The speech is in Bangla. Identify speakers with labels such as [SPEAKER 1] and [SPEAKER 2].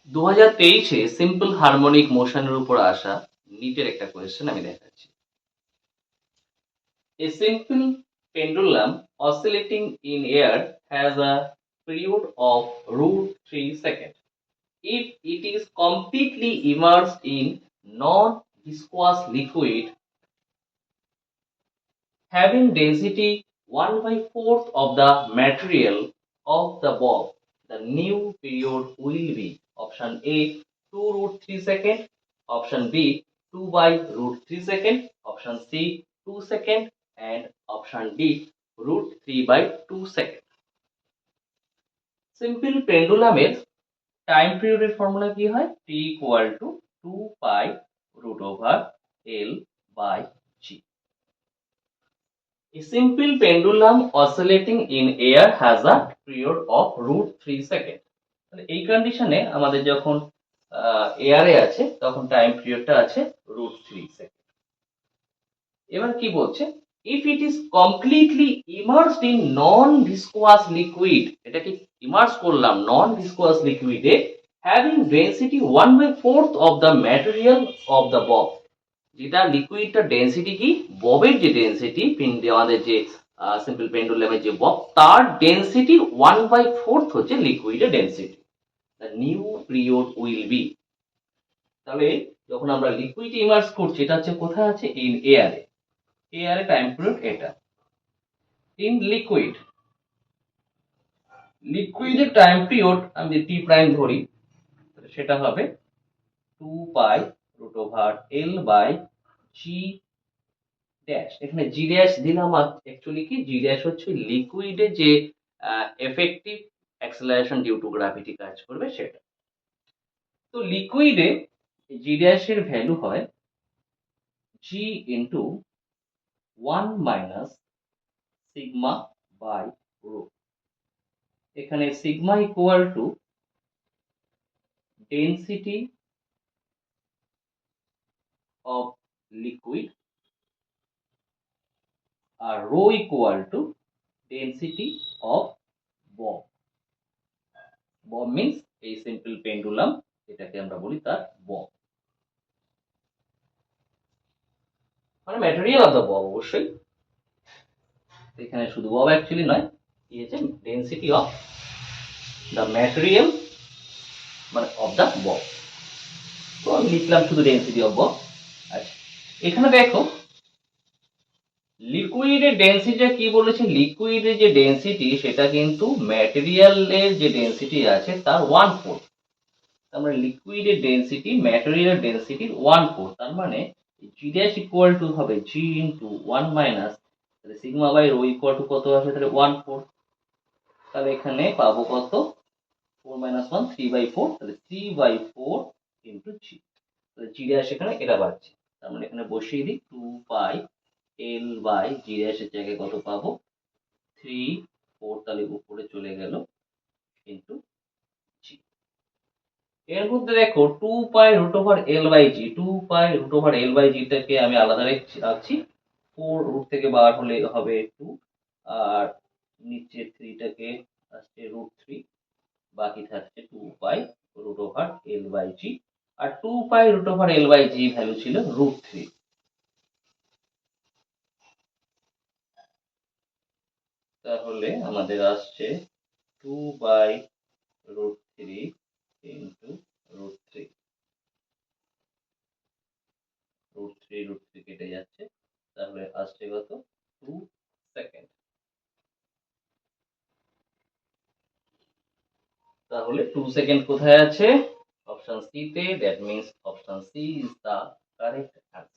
[SPEAKER 1] 2023-এ সিম্পল হারমোনিক মোশনের উপর আসা নিটের একটা কোয়েশ্চেন আমি দেখাচ্ছি। A simple pendulum oscillating in air has a period of √3 seconds. If it is completely immersed in non-viscous liquid having density 1/4 of the material of the bulb, the new period will be option A 2√3 second, option B 2 by √3 second, option C 2 second, and option D √3 by 2 second. Simple পেন্ডুলামের time পিরিয়ডের ফর্মুলা কি হয়? T equal to 2 pi root over L by G. A simple pendulum oscillating in air has a period of √3 second. তাহলে এই কন্ডিশনে আমাদের যখন এয়ারে আছে তখন টাইম পিরিয়ডটা আছে √3 সেকেন্ড। এবার কি বলছে? If it is completely immersed in non viscous liquid, এটাকে ইমার্স করলাম নন ভিসকোয়াস লিকুইডে, having density 1/4 of the material of the bob. যেটা লিকুইডটা ডেন্সিটি কি, ববের যে ডেন্সিটি, আমাদের যে সিম্পল পেন্ডুলামের যে বব, তার ডেন্সিটি 1/4 হচ্ছে লিকুইডের density. The new period will be. তাহলে যখন আমরা লিকুইড ইমার্স করছি, এটা হচ্ছে কোথায় আছে? ইন এয়ারে। এয়ারে টাইম পিরিয়ড এটা। ইন লিকুইডের টাইম পিরিয়ড আমি টি প্রাইম ধরি, সেটা হবে 2 pi root over L by G dash. এখানে জি ড্যাশ দিলাম, অ্যাকচুয়ালি কি, জি ড্যাশ হচ্ছে লিকুইডে যে effective acceleration due to gravity কাজ করবে সেটা। তো লিকুইডে জি ড্যাশের ভ্যালু হয় G into 1 minus sigma by rho. এখানে sigma equal to density of liquid আর rho equal to density of bob. Bob means এই সিম্পল পেন্ডুলাম, এটাকে আমরা বলি তার বব, মানে ম্যাটেরিয়াল অফ দ্য বব। অবশ্যই এখানে শুধু বব অ্যাকচুয়ালি নয়, কি হচ্ছে ডেন্সিটি অফ দ্য ম্যাটেরিয়াল, মানে অফ দ্য বব। তো আমি লিখলাম শুধু ডেন্সিটি অফ বব। আচ্ছা, এখানে দেখো লিকুইডের ডেন্সিটিটা কি বলেছে? লিকুইডের যে ডেন্সিটি সেটা কিন্তু ম্যাটেরিয়ালের যে ডেন্সিটি আছে তার 1/4। তার মানে লিকুইডের ডেন্সিটি ম্যাটেরিয়ালের ডেন্সিটির 1/4। তার মানে জি ড্যাশ ইকুয়াল টু হবে জি ইন্টু 1 মাইনাস, তাহলে sigma by rho equal to কত আসবে? তাহলে 1/4। তাহলে এখানে পাবো কত? 4 মাইনাস 1 3/4, তাহলে 3/4 ইন্টু জি। তাহলে জি ড্যাশ এখানে এটা পাচ্ছি। তার মানে এখানে বসিয়ে দিই 2 পাই এল বাই জি ড্যাশের জায়গায় কত পাবো? 3/4, তাহলে উপরে চলে গেল ইন্টু জি। এর মধ্যে দেখো 2 pi root over L by G, 2 pi root over L by জিটাকে আমি আলাদা রাখছি। 4 রুট থেকে বার হলে হবে 2, আর নিচে 3টাকে আসছে √3, বাকি থাকছে 2 pi root over L by G. আর 2 pi root over L by G value ছিল √3। তাহলে আমাদের আসছে 2 বাই √3 ইন্টু √3, √3 কেটে যাচ্ছে, তাহলে আসছে কত? 2 সেকেন্ড। তাহলে 2 সেকেন্ড কোথায় আছে? অপশন সি তে। That means option C is the correct answer.